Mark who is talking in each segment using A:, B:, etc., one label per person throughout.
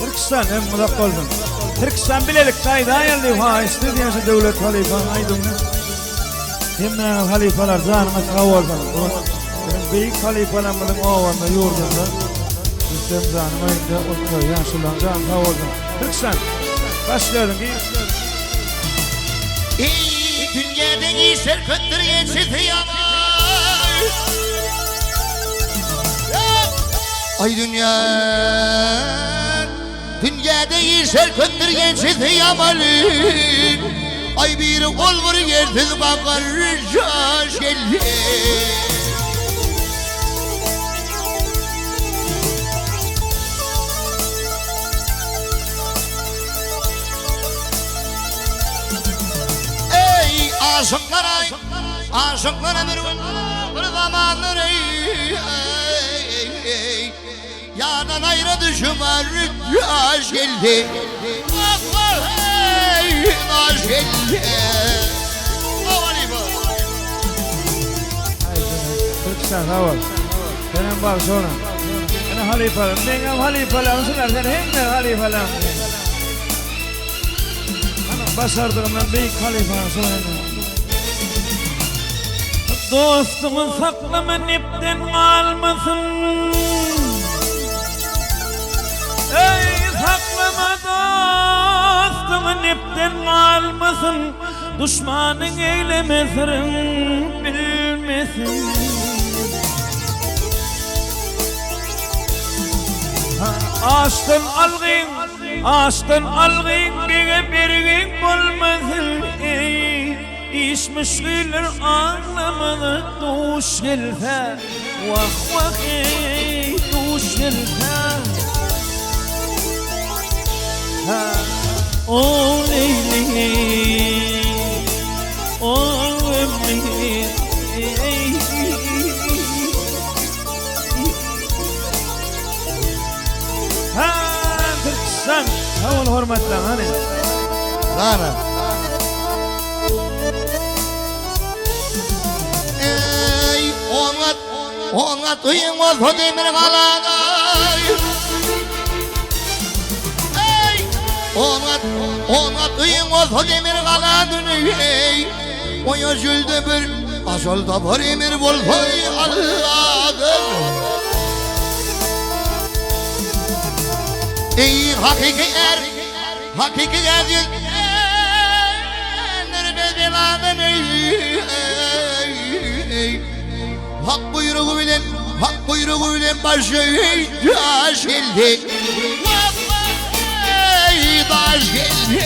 A: Türkistan hem mudaq bolsun. Türkistan bilelik sayda geldi ha istediğin şu devlet halifan aydınlı. Hem halifalar zanıma kavaldan. Büyük halifalarımızın ovanda yurdunda. Rüstem zanıma indi oturuyor. Yaşlılan zan kavaldan. Türkistan başlayalım ki.
B: Dünyadan iyisler köttür geçti yaman. Ay dünyada iyisler köttür geçti yaman. Ay bir olgur yersiz bakar şaş geldi. Aşıklara bir zamanlar yanan ayrı düşman yaş geldi. Yaş geldi.
A: Türkistan hava. Senin bak sonra. Ana halifalarım. Ben halifalarım sunar. Sen hem halifalarım. Ana başardığımdan büyük halifalarım sunar. Dostumu saklaman ipten kalmasın. Ey saklama dostumun ipten kalmasın. Düşmanın eylemesin bilmesin. Açtın algın bir gün bulmasın. İş müşküller anlamadı duş gelfe. Vah vah duş gelfe. O leyli o ömrü. Türkistan havul hürmetler hani.
B: Rana. Ey ona duyun o demir kalada. Ey ona duyun o demir kaladını. Ey o yüzüldü bir asılda bir emir bol koy Allah'ım. Ey hakiki er nerede devam hak buyruğu bilen başı taş geldi. Taş geldi.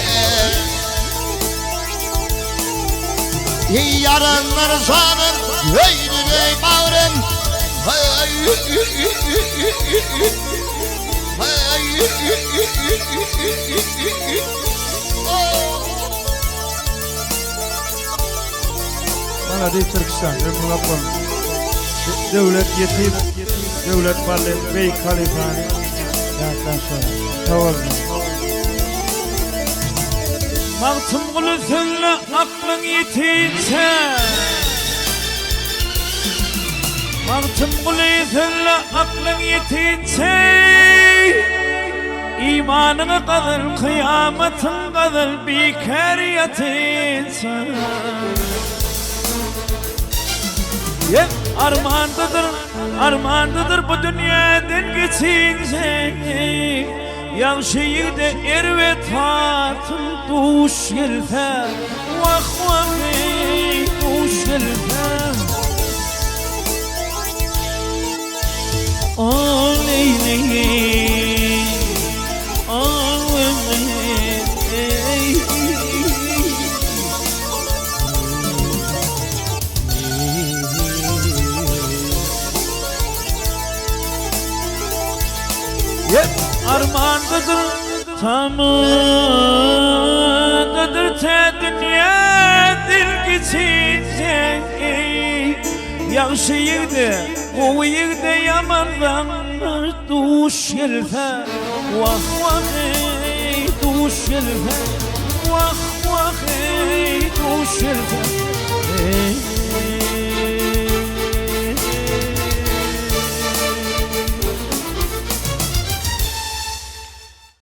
B: Yaranlar sanır öyle bağırın.
A: Bana değil Türkistan, devlet yetim, devlet varlığı, bey halifani, yaklaşan, tavarlı. Baktım kulu senle aklın yetince, baktım kulu senle aklın yetince, İmanına kadar, kıyametin kadar bir kere yatinse. Armandadır bu dünyadan geçince. Yavşayı da er ve tatım duş gelfe. Vah vah duş gelfe. O leyli armandadır tamıdır te dünya dil geçince. Yağışıyı da kovuyu da yamanlanır duş gelfe. Vah vah duş gelfe. Vah vah duş gelfe.